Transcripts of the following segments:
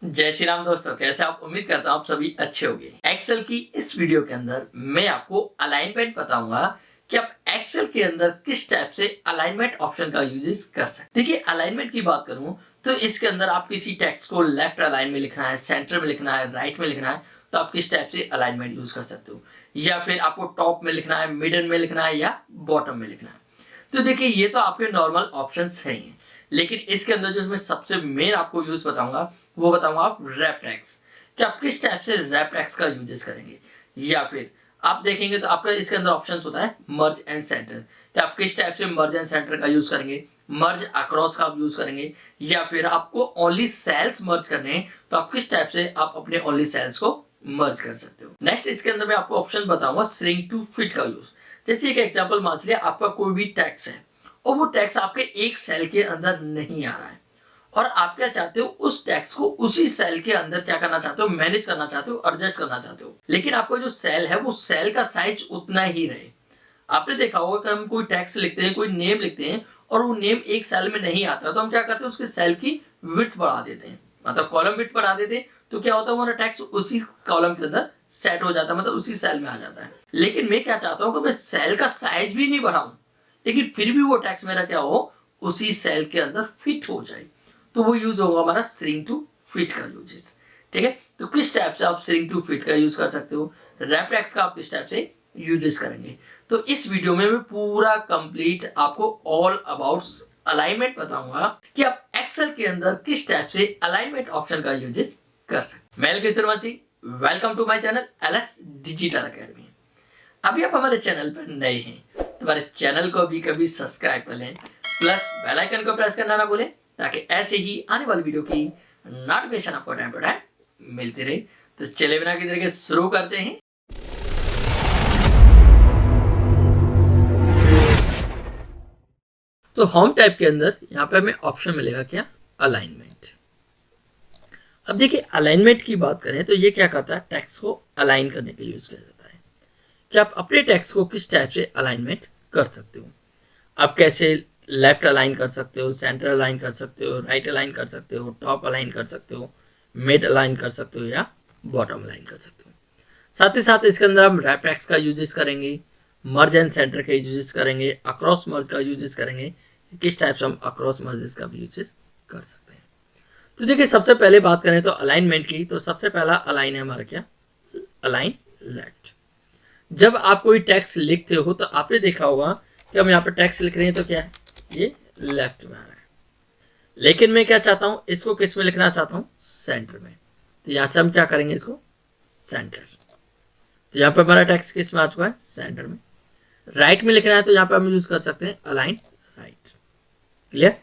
जय श्री राम दोस्तों, कैसे आप? उम्मीद करता हूँ आप सभी अच्छे होंगे। एक्सेल की इस वीडियो के अंदर मैं आपको अलाइनमेंट बताऊंगा कि आप एक्सेल के अंदर किस टाइप से अलाइनमेंट ऑप्शन का यूज कर सकते हैं। देखिए, अलाइनमेंट की बात करूं तो इसके अंदर आप किसी टेक्स्ट को लेफ्ट अलाइन में लिखना है, सेंटर में लिखना है, राइट में लिखना है, तो आप किस टाइप से अलाइनमेंट यूज कर सकते हो, या फिर आपको टॉप में लिखना है, मिडल में लिखना है, या बॉटम में लिखना है। तो देखिए, ये तो आपके नॉर्मल ऑप्शन है, लेकिन इसके अंदर जो मैं सबसे मेन आपको यूज बताऊंगा वो बताऊंगा आप रैप टैक्स, कि आप किस टाइप से रैप टैक्स का यूजेस करेंगे। या फिर आप देखेंगे तो आपका इसके अंदर ऑप्शन होता है मर्ज एंड सेंटर, कि आप किस टाइप से मर्ज एंड सेंटर का यूज करेंगे, मर्ज अक्रॉस का आप यूज करेंगे, या फिर आपको ओनली सेल्स मर्ज करने हैं तो आप किस टाइप से आप अपने ओनली सेल्स को मर्ज कर सकते हो। नेक्स्ट इसके अंदर मैं आपको ऑप्शन बताऊंगा श्रिंक टू फिट का यूज। जैसे एक एग्जांपल मान लिया, आपका कोई भी टैक्स है और वो टैक्स आपके एक सेल के अंदर नहीं आ रहा है, और आप क्या चाहते हो, उस टैक्स को उसी सेल के अंदर क्या करना चाहते हो, मैनेज करना चाहते हो, एडजस्ट करना चाहते हो, लेकिन आपका जो सेल है वो सेल का साइज उतना ही रहे। आपने देखा होगा कि हम कोई टैक्स लिखते हैं, कोई नेम लिखते हैं, और वो नेम एक सेल में नहीं आता, तो हम क्या करते हैं, उसके सेल की विड्थ बढ़ा देते हैं, मतलब कॉलम विड्थ बढ़ा देते हैं। तो क्या होता है, हमारा टैक्स उसी कॉलम के अंदर सेट हो जाता है, मतलब उसी सेल में आ जाता है। लेकिन मैं क्या चाहता हूँ कि मैं सेल का साइज भी नहीं बढ़ाऊं, लेकिन फिर भी वो टैक्स मेरा क्या हो, उसी सेल के अंदर फिट हो जाए, तो वो यूज होगा हमारा श्रिंक टू फिट का यूजेस। ठीक है, तो किस टाइप से आप श्रिंक टू फिट का यूज कर सकते हो, रैप टैक्स का आप किस टाइप से यूजेस करेंगे, तो इस वीडियो में मैं पूरा कंप्लीट आपको ऑल अबाउट अलाइनमेंट बताऊंगा कि आप एक्सेल के अंदर किस टाइप से अलाइनमेंट ऑप्शन का यूजेस कर सकते। मैं L K Sharma, welcome to my channel L S digital academy. अभी आप हमारे चैनल पर नए हैं तो हमारे चैनल को भी कभी सब्सक्राइब कर लें, प्लस बेल आइकन को प्रेस करना ना भूलें, ताकि ऐसे ही आने वाली वीडियो की नोटिफिकेशन आपको टाइम टू टाइम मिलती रहे। तो चले बिना किधर के शुरू करते हैं। तो होम टाइप के अंदर यहाँ पे हमें ऑप्शन मिलेगा क्या, अलाइनमेंट। अब देखिए, अलाइनमेंट की बात करें तो ये क्या करता है, टेक्स्ट को अलाइन करने के लिए यूज किया जाता है, कि आप अपने टेक्स्ट को किस टाइप से अलाइनमेंट कर सकते हो। आप कैसे लेफ्ट अलाइन कर सकते हो, सेंटर अलाइन कर सकते हो, राइट अलाइन कर सकते हो, टॉप अलाइन कर सकते हो, मिड अलाइन कर सकते हो, या बॉटम अलाइन कर सकते हो। साथ ही साथ इसके अंदर हम रैप टैक्स का यूजेस करेंगे, मर्ज एंड सेंटर का यूजेस करेंगे, अक्रॉस मर्ज का यूजेस करेंगे, किस टाइप से हम अक्रॉस मर्जेस का भी यूजेस कर सकते हैं। तो देखिए, सबसे पहले बात करें तो अलाइनमेंट की, तो सबसे पहला अलाइन है हमारा क्या, अलाइन लेफ्ट। जब आप कोई टेक्स्ट लिखते हो तो आपने देखा होगा कि हम यहाँ पे टेक्स्ट लिख रहे हैं तो क्या है, ये लेफ्ट में आ रहा है, लेकिन मैं क्या चाहता हूं, इसको किस में लिखना चाहता हूं, सेंटर में। तो यहां से हम क्या करेंगे, इसको सेंटर। तो यहाँ पे हमारा टेक्स्ट किस में आ चुका है, सेंटर में। राइट में लिखना है तो यहाँ पे हम यूज कर सकते हैं अलाइन राइट। क्लियर,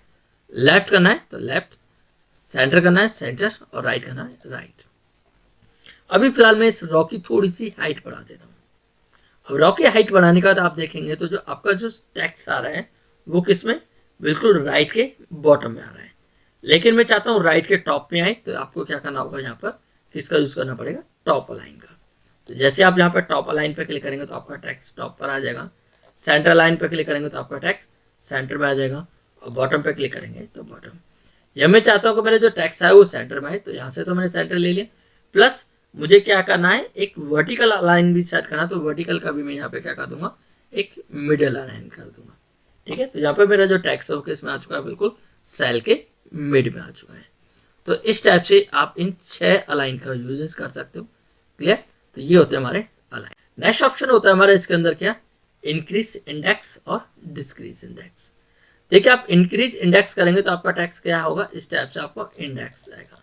लेफ्ट करना है तो लेफ्ट, सेंटर करना है सेंटर, और राइट करना है राइट। अभी फिलहाल मैं इस रॉ की थोड़ी सी हाइट बढ़ा देता हूँ। अब रॉ की हाइट बढ़ाने के बाद आप देखेंगे तो जो आपका जो टेक्स्ट आ रहा है वो किस में, बिल्कुल राइट के बॉटम में आ रहा है, लेकिन मैं चाहता हूँ राइट के टॉप में आए। तो आपको क्या करना होगा, यहाँ पर किसका यूज करना पड़ेगा, टॉप अलाइन का। तो जैसे आप यहाँ पर टॉप अलाइन पे क्लिक करेंगे तो आपका टेक्स्ट टॉप पर आ जाएगा, सेंटर अलाइन पे क्लिक करेंगे तो आपका टेक्स्ट सेंटर में आ जाएगा, और बॉटम पे क्लिक करेंगे तो बॉटम। या मैं चाहता हूँ कि मेरा जो टेक्स्ट है वो सेंटर में है, तो यहाँ से तो मैंने सेंटर ले लिया, प्लस मुझे क्या करना है, एक वर्टिकल अलाइन भी सेट करना, तो वर्टिकल का भी मैं यहाँ पे क्या कर दूंगा, एक मिडल अलाइन कर दूंगा। ठीक है, तो यहाँ पे मेरा जो टेक्स्ट है वो किस में आ चुका है, बिल्कुल सेल के मिड में आ चुका है। तो इस टाइप से आप इन 6 अलाइन का यूजेस कर सकते हो। क्लियर, तो ये होते हैं हमारे अलाइन। नेक्स्ट ऑप्शन होता है हमारा इसके अंदर क्या, इंक्रीज इंडेक्स और डिस्क्रीज इंडेक्स। देखिए, आप इंक्रीज इंडेक्स करेंगे तो आपका टेक्स्ट क्या होगा, इस टाइप से आपको इंडेक्स आएगा।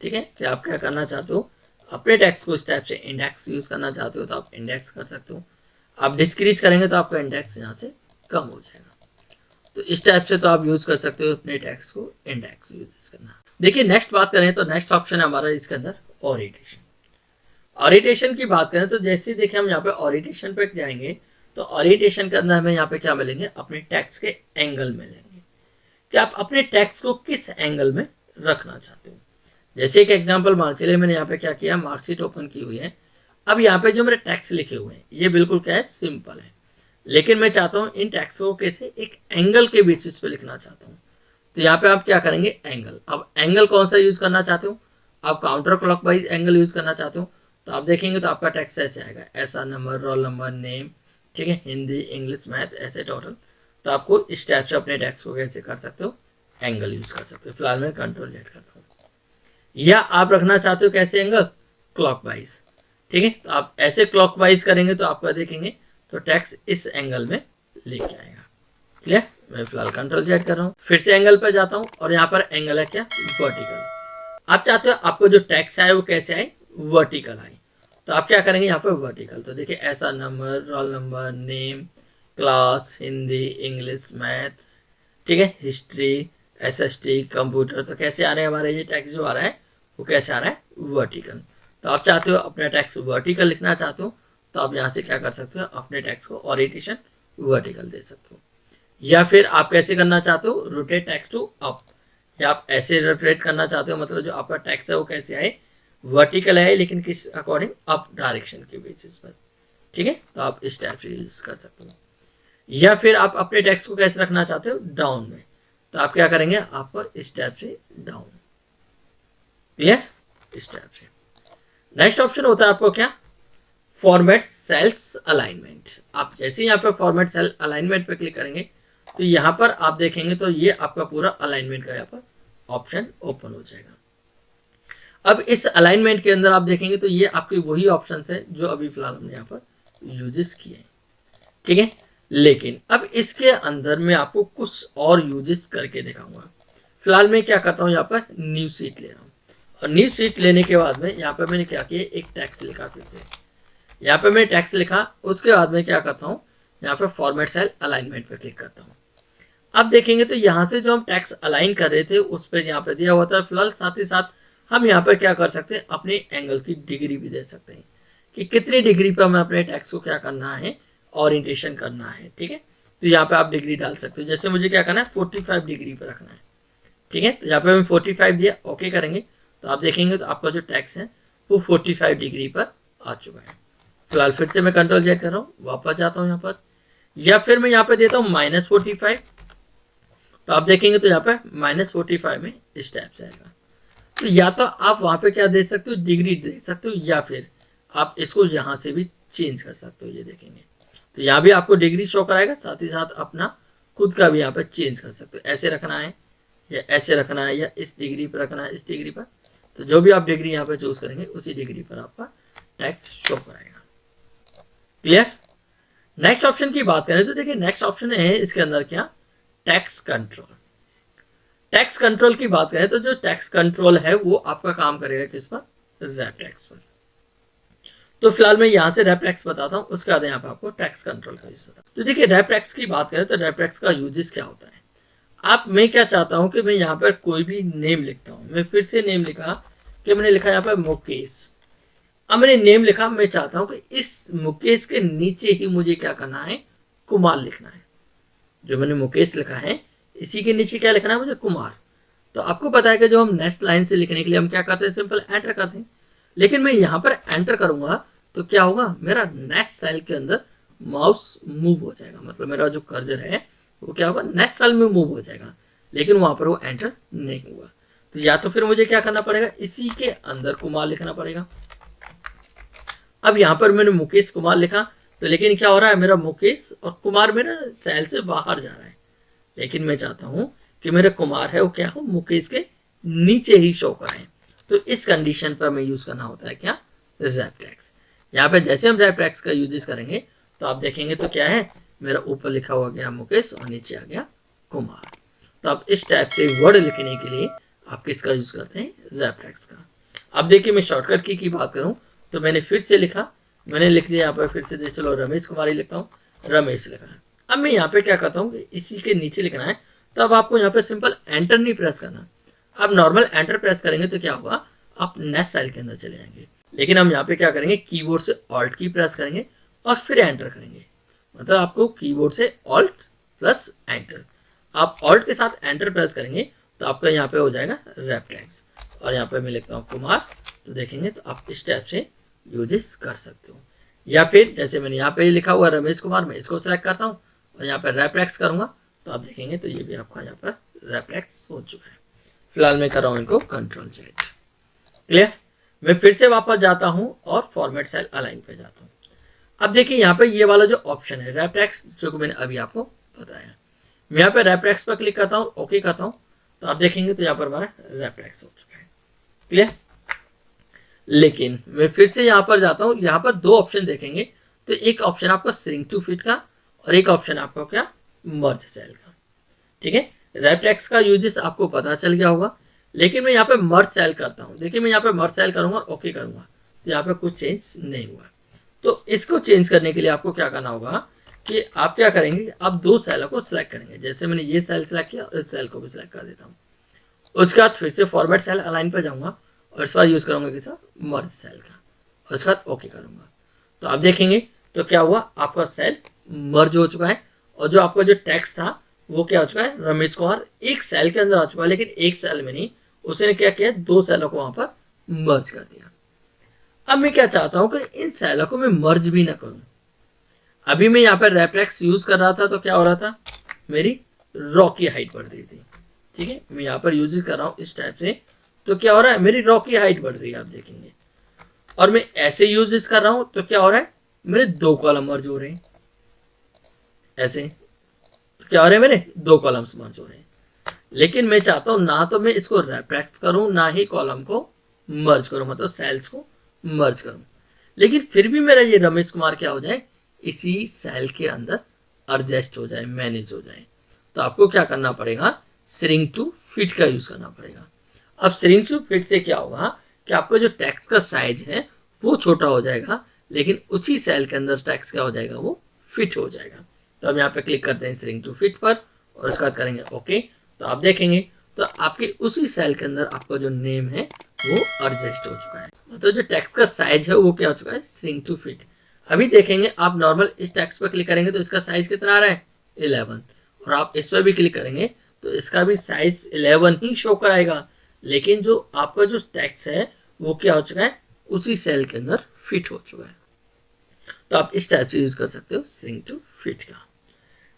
ठीक है, तो आप क्या करना चाहते हो, अपने टेक्स्ट को इस टाइप से इंडेक्स यूज करना चाहते हो तो आप इंडेक्स कर सकते हो। आप डिस्क्रीज करेंगे तो आपका इंडेक्स यहाँ से कम हो जाएगा। तो इस टाइप से तो आप यूज कर सकते हो अपने टेक्स्ट को इंडेक्स यूज करना। देखिए, नेक्स्ट बात करें तो नेक्स्ट ऑप्शन है हमारा इसके अंदर ओरिएंटेशन। ओरिएंटेशन की बात करें तो जैसे देखिए हम यहाँ पे ओरिएंटेशन पे जाएंगे तो ओरिएंटेशन के अंदर हमें यहाँ पे क्या मिलेंगे, अपने टेक्स्ट के एंगल मिलेंगे, कि आप अपने टेक्स्ट को किस एंगल में रखना चाहते हो। जैसे एक एग्जांपल मान चलिए, मैंने यहाँ पे क्या किया, मार्कशीट ओपन की हुई है। अब यहाँ पे जो मेरे टेक्स्ट लिखे हुए हैं ये बिल्कुल क्या है, सिंपल है, लेकिन मैं चाहता हूँ इन टेक्स्ट को कैसे, एक एंगल के बेसिस पे लिखना चाहता हूँ। तो यहाँ पे आप क्या करेंगे, एंगल। अब एंगल कौन सा यूज करना चाहते हो, आप काउंटर क्लॉकवाइज एंगल यूज करना चाहते हो तो आप देखेंगे तो आपका टेक्स्ट ऐसे आएगा, ऐसा नंबर, रोल नंबर, नेम, ठीक है, हिंदी, इंग्लिश, मैथ, ऐसे टोटल। तो आपको इस टाइप से अपने टेक्स्ट को कैसे कर सकते हो, एंगल यूज कर सकते हो। फिलहाल मैं कंट्रोल जेड करता हूँ। या आप रखना चाहते हो कैसे एंगल, क्लॉकवाइज, ठीक है, तो आप ऐसे क्लॉकवाइज करेंगे तो आपका देखेंगे तो टेक्स्ट इस एंगल में लेके आएगा। क्लियर? मैं फिलहाल कंट्रोल जेड कर रहा हूँ, फिर से एंगल पर जाता हूँ और यहाँ पर एंगल है क्या, वर्टिकल। आप चाहते हो आपको जो टेक्स्ट आए वो कैसे आए, वर्टिकल आए, तो आप क्या करेंगे यहाँ पर वर्टिकल। तो देखिए ऐसा number, roll number, name, class, Hindi, English, math, ठीक है, हिस्ट्री, एसएसटी, कंप्यूटर, तो कैसे आ रहे हैं हमारे ये टेक्स्ट जो आ रहा है वो कैसे आ रहा है, वर्टिकल। तो आप चाहते हो अपने टेक्स्ट वर्टिकल लिखना चाहते हो तो आप यहाँ से क्या कर सकते हो, अपने टेक्स्ट को ओरिएंटेशन वर्टिकल दे सकते हो। या फिर आप कैसे करना चाहते हो, रोटेट टेक्स्ट टू अप, या आप ऐसे रोटेट करना चाहते हो, मतलब जो आपका टेक्स्ट है वो कैसे आए, वर्टिकल है लेकिन किस अकॉर्डिंग, अप डायरेक्शन के बेसिस पर, ठीक है, तो आप इस टाइप से यूज कर सकते हो। या फिर आप अपने टेक्स्ट को कैसे रखना चाहते हो, डाउन में, तो आप क्या करेंगे, आपको इस टाइप से डाउन। क्लियर? इस टाइप से। नेक्स्ट ऑप्शन होता है आपको क्या, फॉर्मेट सेल्स अलाइनमेंट। आप जैसे यहाँ पे फॉर्मेट सेल अलाइनमेंट पे क्लिक करेंगे तो यहाँ पर आप देखेंगे तो ये आपका पूरा अलाइनमेंट का यहाँ पर ऑप्शन ओपन हो जाएगा। अब इस अलाइनमेंट के अंदर आप देखेंगे तो ये आपके वही ऑप्शन है जो अभी फिलहाल हमने यहाँ पर यूजेस किए हैं, ठीक है, लेकिन अब इसके अंदर मैं आपको कुछ और यूजेस करके दिखाऊंगा। फिलहाल मैं क्या करता हूँ, यहाँ पर न्यू सीट ले रहा हूँ और न्यू सीट लेने के बाद में यहाँ पर मैंने क्या किया, एक टैक्स लिखा, फिर से यहाँ पे मैं टैक्स लिखा, उसके बाद में क्या करता हूँ, यहाँ पे फॉर्मेट सेल अलाइनमेंट पे क्लिक करता हूँ। अब देखेंगे तो यहाँ से जो हम टैक्स अलाइन कर रहे थे उस पर यहाँ पे दिया हुआ था फिलहाल, साथ ही साथ हम यहाँ पर क्या कर सकते हैं, अपने एंगल की डिग्री भी दे सकते हैं कि कितनी डिग्री पर हमें अपने टैक्स को क्या करना है, ओरिएंटेशन करना है, ठीक है। तो यहाँ पे आप डिग्री डाल सकते हो, जैसे मुझे क्या करना है, 45 डिग्री पर रखना है, ठीक है, तो यहाँ पे मैं 45 दिया, ओके करेंगे तो आप देखेंगे तो आपका जो टैक्स है वो 45 डिग्री पर आ चुका है। फिलहाल फिर से मैं कंट्रोल जेड कर रहा हूँ, वापस जाता हूँ यहाँ पर, या फिर मैं यहाँ पे देता हूँ -45, तो आप देखेंगे तो यहाँ पे -45 में इस टाइप से आएगा। तो या तो आप वहां पे क्या दे सकते हो, डिग्री दे सकते हो, या फिर आप इसको यहाँ से भी चेंज कर सकते हो। ये देखेंगे तो यहाँ भी आपको डिग्री शो कराएगा, साथ ही साथ अपना खुद का भी यहाँ पे चेंज कर सकते हो, ऐसे रखना है या ऐसे रखना है या इस डिग्री पर रखना है, इस डिग्री पर, तो जो भी आप डिग्री यहाँ पे चूज करेंगे उसी डिग्री पर आपका टैक्स शो कराएगा। क्लियर? नेक्स्ट ऑप्शन की बात करें तो देखिए नेक्स्ट ऑप्शन है इसके अंदर क्या, टैक्स कंट्रोल। टैक्स कंट्रोल की बात करें तो जो टैक्स कंट्रोल है वो आपका काम करेगा किस पर, रैप टैक्स पर। तो फिलहाल मैं यहाँ से रैप टैक्स बताता हूँ, उसके बाद यहाँ पे आपको टैक्स कंट्रोल का यूज बताता हूँ। तो देखिए रैप टैक्स की बात करें तो रैप टैक्स का यूजेस क्या होता है, आप, मैं क्या चाहता हूँ कि मैं यहाँ पर कोई भी नेम लिखता हूँ, मैं फिर से नेम लिखा कि मैंने लिखा यहाँ पर मुकेश। अब मैंने नेम लिखा, मैं चाहता हूं कि इस मुकेश के नीचे ही मुझे क्या करना है, कुमार लिखना है। जो मैंने मुकेश लिखा है इसी के नीचे क्या लिखना है मुझे, कुमार। तो आपको पता है कि जो हम नेक्स्ट लाइन से लिखने के लिए हम क्या करते हैं, सिंपल एंटर करते हैं, लेकिन मैं यहाँ पर एंटर करूंगा तो क्या होगा, मेरा नेक्स्ट सेल के अंदर माउस मूव हो जाएगा, मतलब मेरा जो कर्सर है वो क्या होगा, नेक्स्ट सेल में मूव हो जाएगा, लेकिन वहां पर वो एंटर नहीं हुआ। तो या तो फिर मुझे क्या करना पड़ेगा, इसी के अंदर कुमार लिखना पड़ेगा। अब यहाँ पर मैंने मुकेश कुमार लिखा, तो लेकिन क्या हो रहा है, मेरा मुकेश और कुमार मेरा सेल से बाहर जा रहा है, लेकिन मैं चाहता हूं कि मेरा कुमार है वो क्या हो, मुकेश के नीचे ही शो कराए। तो इस कंडीशन पर मैं यूज करना होता है क्या, रैप टैक्स। यहाँ पे जैसे हम रैप टैक्स का यूज करेंगे तो आप देखेंगे तो क्या है, मेरा ऊपर लिखा हुआ गया मुकेश और नीचे आ गया कुमार। तो आप इस टाइप से वर्ड लिखने के लिए आप किसका यूज करते हैं, रैप टैक्स का। अब देखिए मैं शॉर्टकट की बात करूं तो मैंने फिर से लिखा, मैंने लिख दिया यहाँ पर फिर से, चलो रमेश कुमार ही लिखता हूँ, रमेश लिखा है। अब मैं यहाँ पे क्या करता हूँ, इसी के नीचे लिखना है, तो अब आपको यहाँ पे सिंपल एंटर नहीं प्रेस करना। आप नॉर्मल एंटर प्रेस करेंगे तो क्या होगा, आप नेक्स्ट सेल के अंदर चले जाएंगे, लेकिन हम यहाँ पे क्या करेंगे, कीबोर्ड से ऑल्ट की प्रेस करेंगे और फिर एंटर करेंगे। मतलब आपको कीबोर्ड से ऑल्ट प्लस एंटर, आप ऑल्ट के साथ एंटर प्रेस करेंगे तो आपका यहाँ पे हो जाएगा रैप टैक्स। और यहाँ पे मैं लिखता हूँ कुमार, तो देखेंगे तो आप इस टाइप से यूजेस कर सकते हो। या फिर जैसे मैंने यहाँ पे लिखा हुआ रमेश कुमार, मैं इसको सेलेक्ट करता हूँ और यहाँ पर रैप टैक्स करूंगा तो आप देखेंगे तो ये भी आपका यहाँ पर रैप टैक्स हो चुका है। फिलहाल मैं कर रहा हूँ इनको कंट्रोल जेड। क्लियर। मैं फिर से वापस जाता हूं और फॉर्मेट सेल अलाइन पे जाता हूं। अब देखिए यहाँ पे ये वाला जो ऑप्शन है रैप टेक्स्ट, जो कि मैंने अभी आपको बताया, मैं यहाँ पे रैप टेक्स्ट पर क्लिक करता हूँ, ओके करता हूँ, तो आप देखेंगे तो यहाँ पर हमारा रैप टेक्स्ट हो चुका है। क्लियर। लेकिन मैं फिर से यहाँ पर जाता हूँ, यहाँ पर दो ऑप्शन देखेंगे, तो एक ऑप्शन आपका श्रिंक टू फिट का और एक ऑप्शन आपका क्या, मर्ज सेल का। ठीक है, रैप टेक्स्ट का यूजेस आपको पता चल गया होगा, लेकिन मैं यहाँ पे मर्ज सेल करता हूँ। देखिए मैं यहाँ पे मर्ज सेल करूंगा, ओके करूंगा, तो यहाँ पे कुछ चेंज नहीं हुआ। तो इसको चेंज करने के लिए आपको क्या करना होगा कि आप क्या करेंगे, आप दो सेलों को सिलेक्ट करेंगे। जैसे मैंने ये सेल सिलेक्ट किया और इस सेल को भी सिलेक्ट कर देता हूँ। उसके बाद फिर से फॉर्मेट सेल अलाइन पर जाऊंगा और इस बार यूज करूंगा किसा, मर्ज सेल का, और उसके बाद ओके करूंगा। तो आप देखेंगे तो क्या हुआ, आपका सेल मर्ज हो चुका है और जो आपका जो टेक्स्ट था वो क्या हो चुका है, रमेश कुमार एक सेल के अंदर आ चुका है, लेकिन एक सेल में नहीं, उसने क्या किया, दो सेलों को वहां पर मर्ज कर दिया। अब मैं क्या चाहता हूं कि इन सेलों को मैं मर्ज भी ना करूं। अभी मैं यहाँ पर रेफरेक्स यूज कर रहा था तो क्या हो रहा था, मेरी रॉ की हाइट बढ़ रही थी। ठीक है, मैं यहाँ पर यूज कर रहा हूँ इस टाइप से, तो क्या हो रहा है, मेरी रॉ की हाइट बढ़ रही है, आप देखेंगे। और मैं ऐसे यूज कर रहा हूं तो क्या हो रहा है, मेरे दो कॉलम मर्ज हो रहे हैं। ऐसे तो क्या हो रहा है, मेरे दो कॉलम्स मर्ज हो रहे हैं। लेकिन मैं चाहता हूं ना तो मैं इसको रेफरेक्स करूं, ना ही कॉलम को मर्ज करूं, मतलब सेल्स को मर्ज करूं। लेकिन फिर भी मेरा ये रमेश कुमार क्या हो जाए, इसी सेल के अंदर एडजस्ट हो जाए, मैनेज हो जाए। तो आपको क्या करना पड़ेगा, श्रिंक टू फिट का यूज करना पड़ेगा। अब श्रिंक टू फिट से क्या होगा कि आपका जो टेक्स्ट का साइज है वो छोटा हो जाएगा, लेकिन उसी सेल के अंदर टेक्स्ट क्या हो जाएगा, वो फिट हो जाएगा। तो अब यहाँ पे क्लिक करते हैं श्रिंक टू फिट पर और उसके बाद करेंगे ओके। तो आप देखेंगे तो आपके उसी सेल के अंदर आपका जो नेम है वो एडजस्ट हो चुका है, मतलब जो टेक्स्ट का साइज है वो क्या हो चुका है, श्रिंक टू फिट। अभी देखेंगे आप नॉर्मल इस टेक्स्ट पर क्लिक करेंगे तो इसका साइज कितना आ रहा है, 11, और आप इस पर भी क्लिक करेंगे तो इसका भी साइज 11 ही शो कराएगा, लेकिन जो आपका जो टेक्स्ट है वो क्या हो चुका है, उसी सेल के अंदर फिट हो चुका है। तो आप इस टाइप से यूज कर सकते हो श्रिंक टू फिट का।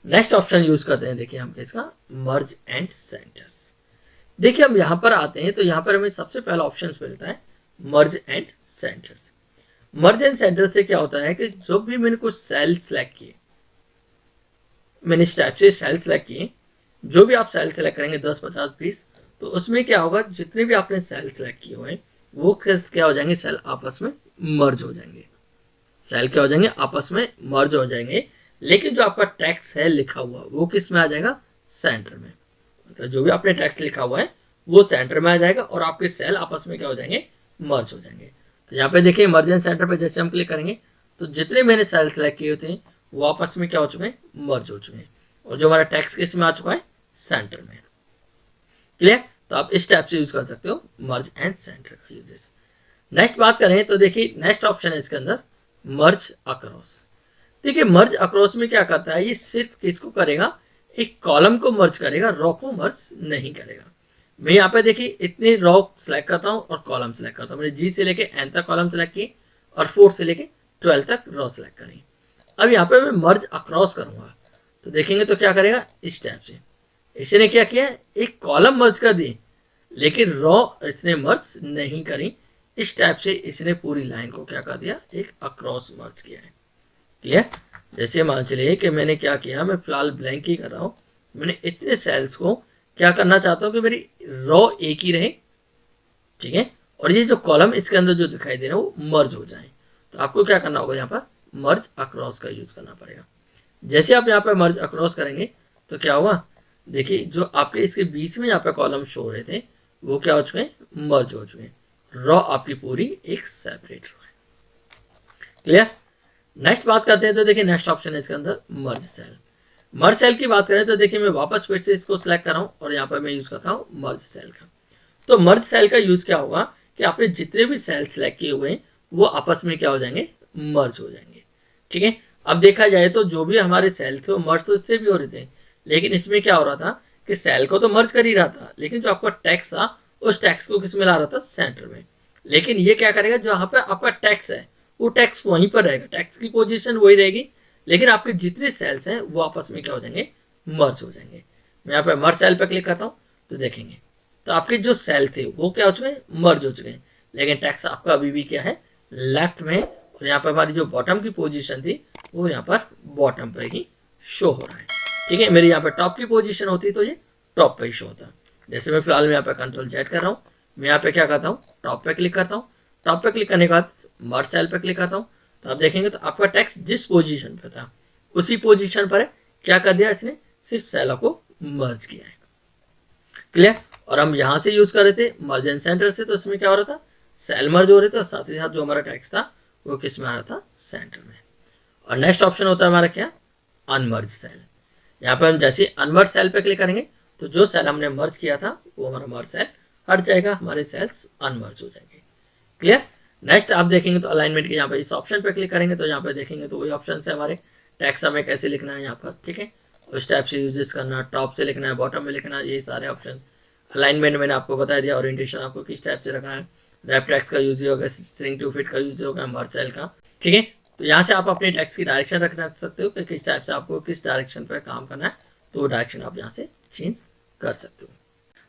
नेक्स्ट ऑप्शन यूज करते हैं, देखिए हम इसका मर्ज एंड सेंटर्स। देखिए हम यहाँ पर आते हैं तो यहाँ पर हमें सबसे पहला ऑप्शन मिलता है मर्ज and centres. Merge and centre से क्या होता है कि जो भी मैंने कुछ सेल सेलेक्ट किए, मैंने इस टाइप से सेल सेलेक्ट किए, जो भी आप सेल सेलेक्ट करेंगे 10, 50, 20, तो उसमें क्या होगा, जितने भी आपने सेल सेलेक्ट किए हुए हैं वो क्या हो जाएंगे, सेल आपस में मर्ज हो जाएंगे। सेल क्या हो जाएंगे, आपस में मर्ज हो जाएंगे। लेकिन जो आपका टेक्स्ट है लिखा हुआ वो किस में आ जाएगा, सेंटर में। मतलब जो भी आपने टेक्स्ट लिखा हुआ है वो सेंटर में आ जाएगा और आपके सेल आपस में क्या हो जाएंगे, मर्ज हो जाएंगे। तो यहाँ पे देखिए मर्ज एंड सेंटर पे जैसे हम क्लिक करेंगे तो जितने मैंने सेल सेलेक्ट किए होते हैं वो आपस में क्या हो चुके हैं, मर्ज हो चुके हैं, और जो हमारा टेक्स्ट किस में आ चुका है, सेंटर में। क्लियर। तो आप इस टाइप से यूज कर सकते हो मर्ज एंड सेंटर का यूजेस। नेक्स्ट बात करें तो देखिए नेक्स्ट ऑप्शन है इसके अंदर मर्ज अक्रॉस। देखिए मर्ज अक्रॉस में क्या करता है, ये सिर्फ किसको करेगा, एक कॉलम को मर्ज करेगा, रॉ को मर्ज नहीं करेगा। मैं यहाँ पे देखिए इतने रॉ सेलेक्ट करता हूँ और कॉलम सेलेक्ट करता हूँ। मैंने जी से लेके एन तक कॉलम सेलेक्ट की और 4 से लेके 12 तक रॉ सेलेक्ट करी। अब यहाँ पे मैं मर्ज अक्रॉस करूंगा तो देखेंगे तो क्या करेगा, इस टाइप से इसने क्या किया, एक कॉलम मर्ज कर दी, लेकिन रॉ इसने मर्ज नहीं करी। इस टाइप से इसने पूरी लाइन को क्या कर दिया, एक अक्रॉस मर्ज किया है। क्लियर। जैसे मान चलिए कि मैंने क्या किया, मैं फिलहाल ब्लैंक ही कर रहा हूँ, मैंने इतने सेल्स को क्या करना चाहता हूँ कि मेरी रॉ एक ही रहे, ठीक है, और ये जो कॉलम इसके अंदर जो दिखाई दे रहा है वो मर्ज हो जाए। तो आपको क्या करना होगा, यहाँ पर मर्ज अक्रॉस का यूज करना पड़ेगा। जैसे आप यहाँ पर मर्ज अक्रॉस करेंगे तो क्या हुआ, देखिए जो आपके इसके बीच में यहाँ पे कॉलम शो हो रहे थे वो क्या हो चुके हैं, मर्ज हो चुके हैं। रॉ आपकी पूरी एक सेपरेट रॉ है। क्लियर। नेक्स्ट बात करते हैं तो देखिए नेक्स्ट ऑप्शन है इसके अंदर मर्ज सेल। मर्ज सेल की बात करें तो देखिए मैं वापस फिर से इसको सिलेक्ट कर रहा हूँ और यहाँ पर मैं यूज करता हूँ मर्ज सेल का। तो मर्ज सेल का यूज क्या होगा कि आपने जितने भी सेल सिलेक्ट किए हुए हैं वो आपस में क्या हो जाएंगे, मर्ज हो जाएंगे। ठीक है। अब देखा जाए तो जो भी हमारे सेल थे वो मर्ज तो इससे भी हो रहे थे, लेकिन इसमें क्या हो रहा था कि सेल को तो मर्ज कर ही रहा था, लेकिन जो आपका टेक्स्ट था उस टेक्स्ट को किस में ला रहा था, सेंटर में। लेकिन ये क्या करेगा, जो यहाँ पे आपका टेक्स्ट है वो टेक्स्ट वहीं पर रहेगा, टेक्स्ट की पोजीशन वही रहेगी, लेकिन आपके जितने सेल्स हैं वो आपस में क्या हो जाएंगे, मर्ज हो जाएंगे। मैं यहाँ पे मर्ज सेल पे क्लिक करता हूँ तो देखेंगे तो आपके जो सेल थे वो क्या हो चुके हैं, मर्ज हो चुके हैं, लेकिन टेक्स्ट आपका अभी भी क्या है, लेफ्ट में, और यहाँ पर हमारी जो बॉटम की पोजीशन थी वो यहाँ पर बॉटम पे ही शो हो रहा है। ठीक है, मेरी यहाँ पर टॉप की पोजीशन होती तो ये टॉप पे ही शो होता। जैसे मैं फिलहाल यहाँ पे कंट्रोल Z कर रहा हूँ, मैं यहाँ पे क्या करता हूँ, टॉप पे क्लिक करता हूँ। टॉप पे क्लिक करने के बाद मर्ज सेल पे क्लिक करता हूँ, तो आप देखेंगे तो आपका टेक्स्ट जिस पोजीशन पे था उसी पोजीशन पर है। क्या कर दिया इसने, सिर्फ सेलों को मर्ज किया है। क्लियर। और हम यहाँ से यूज कर रहे थे मर्ज एंड सेंटर से, तो इसमें क्या हो रहा था, सेल मर्ज हो रहे थे और साथ ही साथ जो हमारा टेक्स्ट था वो किस में आ रहा था, सेंटर में। और नेक्स्ट ऑप्शन होता है हमारा क्या, अनमर्ज सेल। यहाँ पे हम जैसे अनमर्ज सेल पे क्लिक करेंगे तो जो सेल हमने मर्ज किया था वो हमारा मर्ज सेल हट जाएगा, हमारे सेल्स अनमर्ज हो जाएंगे। क्लियर। नेक्स्ट आप देखेंगे तो अलाइनमेंट के यहाँ पे इस ऑप्शन पे क्लिक करेंगे तो यहाँ पे देखेंगे तो वही ऑप्शन है हमारे, टेक्स्ट हमें कैसे लिखना है यहाँ पर। ठीक है, उस टाइप से यूजेस करना, टॉप से लिखना है, बॉटम में लिखना है, ये सारे ऑप्शन। अलाइनमेंट मैंने आपको बता दिया, ओरिएंटेशन आपको किस टाइप से रखना है, रैप टेक्स्ट का यूज होगा, स्ट्रिंग टू फिट का यूज होगा, मर्ज सेल का। ठीक है, तो यहाँ से आप अपने टेक्स्ट की डायरेक्शन रख सकते हो कि किस टाइप से आपको किस डायरेक्शन पर काम करना है, तो वो डायरेक्शन आप यहाँ से चेंज कर सकते हो।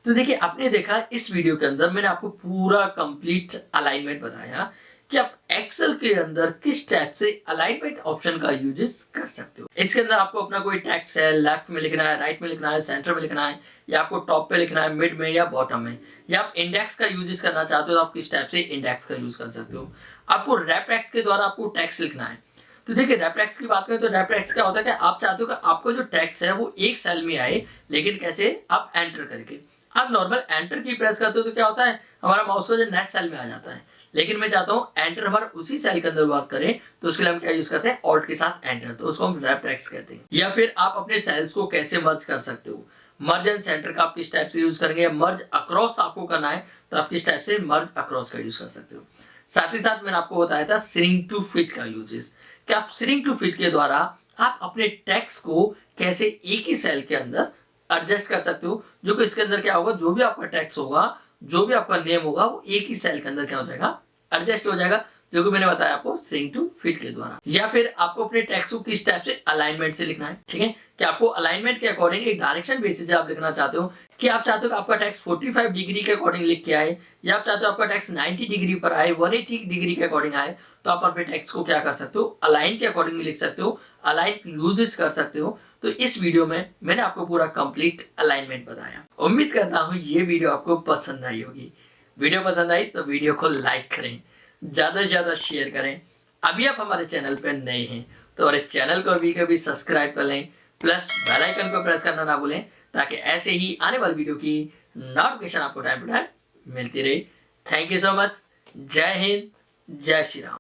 तो देखिए, आपने देखा इस वीडियो के अंदर मैंने आपको पूरा कंप्लीट अलाइनमेंट बताया कि आप एक्सेल के अंदर किस टाइप से अलाइनमेंट ऑप्शन का यूजेस कर सकते हो। इसके अंदर आपको अपना कोई टेक्स्ट है, लेफ्ट में लिखना है, राइट में लिखना है, सेंटर में लिखना है, या आपको टॉप पे लिखना है, मिड में या बॉटम में, या आप इंडेक्स का यूजेस करना चाहते हो तो आप किस टाइप से इंडेक्स का यूज कर सकते हो। आपको रैप टेक्स्ट के द्वारा आपको टेक्स्ट लिखना है, तो देखिए रैप टेक्स्ट की बात करें तो रैप टेक्स्ट क्या होता है कि आप चाहते हो कि आपको जो टेक्स्ट है वो एक सेल में आए, लेकिन कैसे, आप एंटर करके। आप नॉर्मल एंटर की प्रेस करते हो तो क्या होता है, हमारा माउस का जो नेक्स्ट सेल में आ जाता है, लेकिन मैं चाहता हूं एंटर हमारा उसी सेल के अंदर वर्क करे, तो उसके लिए हम क्या यूज करते हैं, ऑल्ट के साथ एंटर, तो उसको हम रैप टेक्स्ट कहते हैं। या फिर आप अपने सेल्स को कैसे मर्ज कर सकते हो, मर्ज एंड सेंटर का आप किस टाइप से यूज करेंगे, मर्ज अक्रॉस आपको करना है तो आप किस टाइप से मर्ज अक्रॉस का यूज कर सकते हो। साथ ही साथ मैंने आपको बताया था श्रिंक टू फिट का यूजेस, कि आप श्रिंक टू फिट के द्वारा आप अपने टेक्स्ट को कैसे एक ही सेल के अंदर एडजस्ट कर सकते हो, जो कि इसके अंदर क्या होगा, जो भी आपका टेक्स्ट होगा, जो भी आपका नेम होगा, वो एक ही सेल के अंदर क्या हो जाएगा, एडजस्ट हो जाएगा, जो कि मैंने बताया आपको श्रिंक टू फिट के द्वारा। या फिर आपको अपने टेक्स्ट को किस टाइप से अलाइनमेंट से लिखना है। ठीक है, कि आपको अलाइनमेंट के अकॉर्डिंग एक डायरेक्शन बेसिस से आप लिखना चाहते हो, कि आप चाहते हो कि आपका टेक्स्ट 45 डिग्री के अकॉर्डिंग लिख के आए, या आप चाहते हो आपका टेक्स्ट 90 डिग्री पर आए, 180 डिग्री के अकॉर्डिंग आए, तो आप अपने टेक्स्ट को क्या कर सकते हो, अलाइन के अकॉर्डिंग लिख सकते हो, अलाइन यूजेस कर सकते हो। तो इस वीडियो में मैंने आपको पूरा कंप्लीट अलाइनमेंट बताया। उम्मीद करता हूँ ये वीडियो आपको पसंद आई होगी। वीडियो पसंद आई तो वीडियो को लाइक करें, ज्यादा से ज्यादा शेयर करें। अभी आप हमारे चैनल पर नए हैं तो हमारे चैनल को अभी कभी सब्सक्राइब कर लें, प्लस बेल आइकन को प्रेस करना ना भूलें, ताकि ऐसे ही आने वाली वीडियो की नोटिफिकेशन आपको टाइम टू टाइम मिलती रहे। Thank you so much. जय हिंद, जय श्री राम।